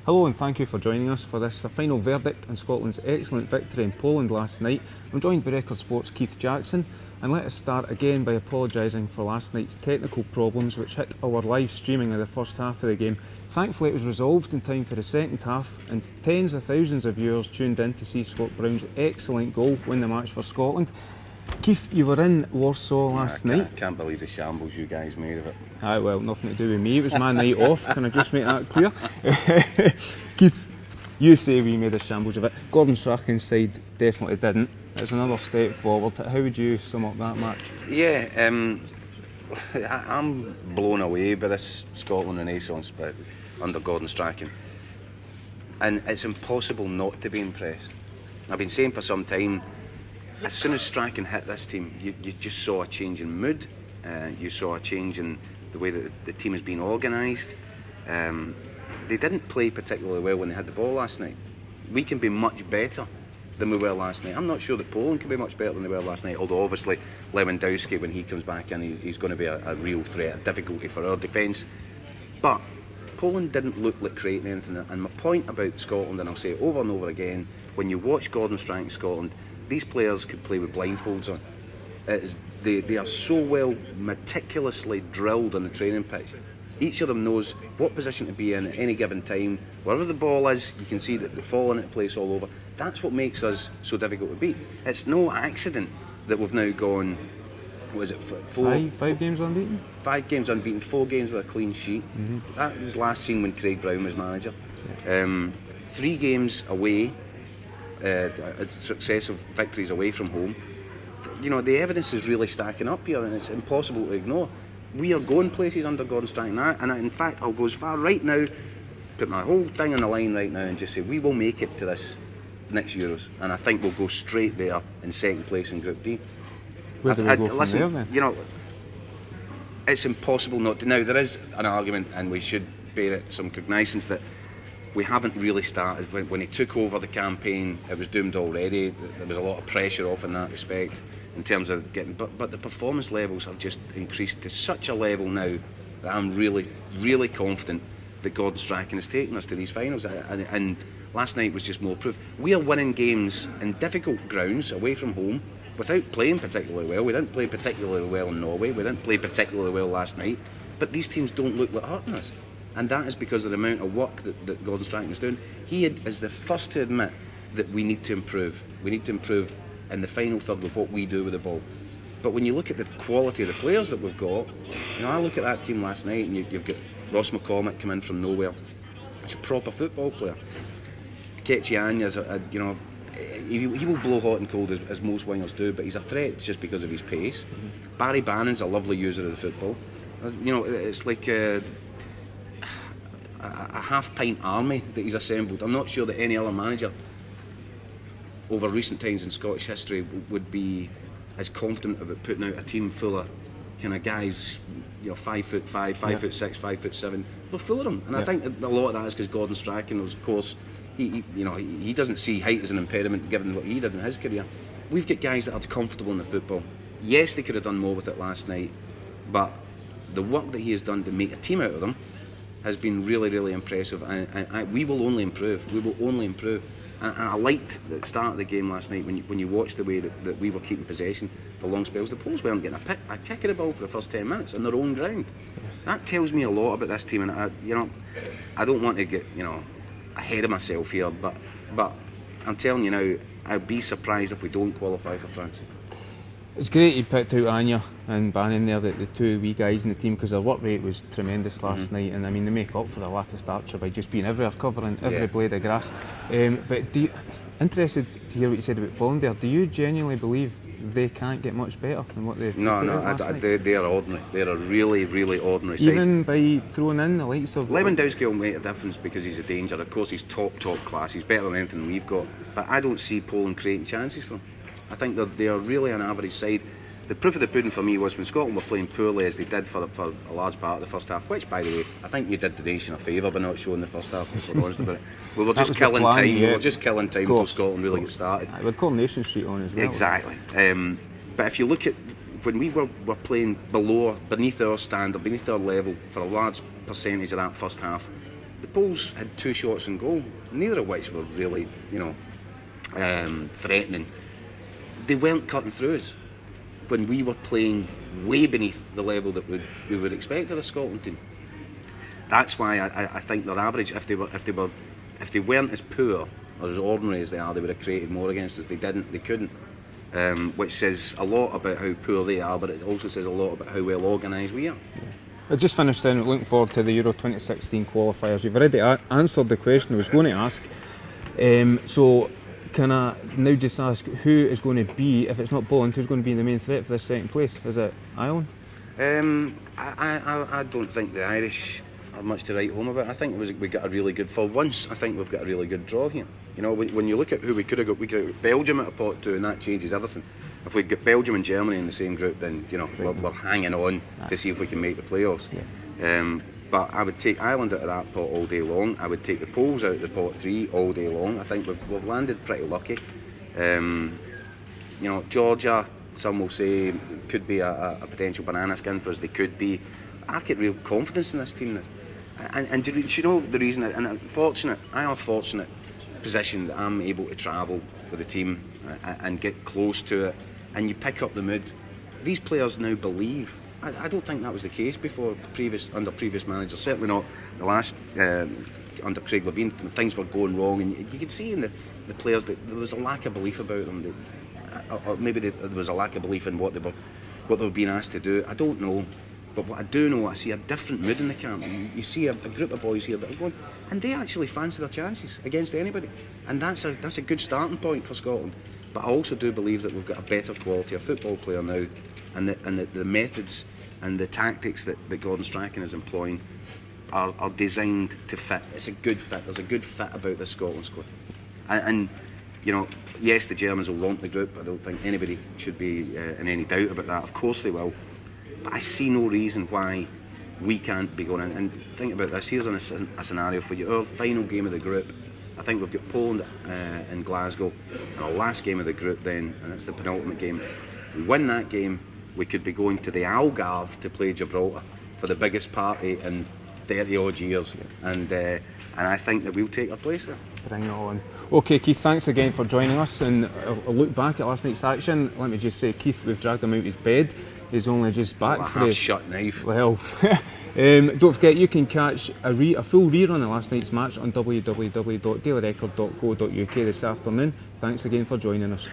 Hello and thank you for joining us for this, the final verdict in Scotland's excellent victory in Poland last night. I'm joined by Record Sports' Keith Jackson, and let us start again by apologising for last night's technical problems which hit our live streaming of the first half of the game. Thankfully it was resolved in time for the second half, and tens of thousands of viewers tuned in to see Scott Brown's excellent goal win the match for Scotland. Keith, you were in Warsaw last night. I can't believe the shambles you guys made of it. Aye, well, nothing to do with me. It was my night off. Can I just make that clear? Keith, you say we made a shambles of it. Gordon Strachan's side definitely didn't. It's another step forward. How would you sum up that match? Yeah, I'm blown away by this Scotland Renaissance under Gordon Strachan. And it's impossible not to be impressed. I've been saying for some time, as soon as Strachan hit this team, you just saw a change in mood. You saw a change in the way that the team has been organised. They didn't play particularly well when they had the ball last night. We can be much better than we were last night. I'm not sure that Poland can be much better than they were last night, although obviously Lewandowski, when he comes back in, he's going to be a real threat, a difficulty for our defence. But Poland didn't look like creating anything. And my point about Scotland, and I'll say it over and over again, when you watch Gordon Strachan Scotland, these players could play with blindfolds on. They are so well meticulously drilled on the training pitch. Each of them knows what position to be in at any given time. Wherever the ball is, you can see that they fall into place all over. That's what makes us so difficult to beat. It's no accident that we've now gone, what is it, five games unbeaten? 5 games unbeaten, 4 games with a clean sheet. That was last seen when Craig Brown was manager. 3 games away, successive victories away from home. You know, the evidence is really stacking up here, and it's impossible to ignore. We are going places under Gordon Strachan, and in fact I'll go as far right now, put my whole thing on the line right now and just say we will make it to this next Euros, and I think we'll go straight there in second place in Group D. Where do we go from there then? You know, it's impossible not to. Now there is an argument, and we should bear it some cognizance, that we haven't really started. When he took over the campaign, it was doomed already. There was a lot of pressure off in that respect in terms of getting, but the performance levels have just increased to such a level now that I'm really, really confident that Gordon Strachan has taken us to these finals, and last night was just more proof. We are winning games in difficult grounds away from home without playing particularly well. We didn't play particularly well in Norway, we didn't play particularly well last night, but these teams don't look like hurting us. And that is because of the amount of work that Gordon Strachan is doing. He is the first to admit that we need to improve. We need to improve in the final third with what we do with the ball. But when you look at the quality of the players that we've got, you know, I look at that team last night, and you've got Ross McCormick come in from nowhere. He's a proper football player. Ketchian is you know, he will blow hot and cold as most wingers do, but he's a threat just because of his pace. Barry Bannon's a lovely user of the football. You know, it's like a half-pint army that he's assembled. I'm not sure that any other manager over recent times in Scottish history would be as confident about putting out a team full of kind of guys, you know, 5'5", 5'6", 5'7". We're full of them, and I think a lot of that is because Gordon Strachan, of course, he doesn't see height as an impediment given what he did in his career. We've got guys that are comfortable in the football. Yes, they could have done more with it last night, but the work that he has done to make a team out of them has been really, really impressive, and we will only improve. We will only improve. And I liked the start of the game last night when you watched the way that we were keeping possession for long spells. The Poles weren't getting a kick of the ball for the first 10 minutes on their own ground. That tells me a lot about this team, and I don't want to get ahead of myself here, but I'm telling you now, I'd be surprised if we don't qualify for France. It's great you picked out Anya and Bannon there, the 2 wee guys in the team, because their work rate was tremendous last night, and I mean they make up for the lack of stature by just being everywhere, covering every blade of grass. But interested to hear what you said about Poland there. Do you genuinely believe they can't get much better than what they? No, they are ordinary. They're a really, really ordinary side. Even by throwing in the likes of Lewandowski will make a difference because he's a danger. Of course, he's top class. He's better than anything we've got. But I don't see Poland creating chances for him. I think that they are really an average side. The proof of the pudding for me was when Scotland were playing poorly as they did for a large part of the first half, which, by the way, I think we did the nation a favour by not showing the first half, if we're honest about it. We were just killing time. We were just killing time until Scotland really got started. With Coronation Street on as well. Exactly. But if you look at when we were playing beneath our standard, beneath our level for a large percentage of that first half, the Poles had 2 shots on goal, neither of which were really, threatening. They weren't cutting through us when we were playing way beneath the level that we would expect of a Scotland team. That's why I think their average, if they weren't as poor or as ordinary as they are, they would have created more against us. They didn't, they couldn't, which says a lot about how poor they are, but it also says a lot about how well organised we are. Yeah. I just finished then looking forward to the Euro 2016 qualifiers. You've already answered the question I was going to ask. So can I now just ask who is going to be, if it's not Poland, who's going to be the main threat for this second place? Is it Ireland? I don't think the Irish are much to write home about. I think we got a really good, for once, I think we've got a really good draw here. You know, when you look at who we could have got Belgium at a pot 2, and that changes everything. If we get Belgium and Germany in the same group, then we're hanging on to see if we can make the playoffs. Yeah. But I would take Ireland out of that pot all day long. I would take the Poles out of the pot 3 all day long. I think we've landed pretty lucky. Georgia, some will say, could be a potential banana skin for us. They could be. I've got real confidence in this team now. And do you know the reason? And I am fortunate position that I'm able to travel with the team and get close to it, and you pick up the mood. These players now believe. I don't think that was the case before, under previous managers. Certainly not the last under Craig Levein. Things were going wrong, and you could see in the players that there was a lack of belief about them. Or maybe there was a lack of belief in what they were being asked to do. I don't know. But what I do know, I see a different mood in the camp. You see a group of boys here that are going, and they actually fancy their chances against anybody, and that's a good starting point for Scotland. But I also do believe that we've got a better quality of football player now, and the methods and the tactics that Gordon Strachan is employing are designed to fit. It's a good fit. There's a good fit about this Scotland squad, and yes, the Germans will romp the group. I don't think anybody should be in any doubt about that. Of course they will. But I see no reason why we can't be going in. And think about this, here's a scenario for you. Our final game of the group, I think we've got Poland in Glasgow, and our last game of the group then, and it's the penultimate game. We win that game, we could be going to the Algarve to play Gibraltar for the biggest party in 30 odd years. And I think that we'll take our place there. Bring it on. Okay, Keith, thanks again for joining us. And I'll look back at last night's action. Let me just say, Keith, we've dragged him out of his bed. He's only just back for a shut knife. Well, don't forget you can catch a full rerun of last night's match on www.dailyrecord.co.uk this afternoon. Thanks again for joining us.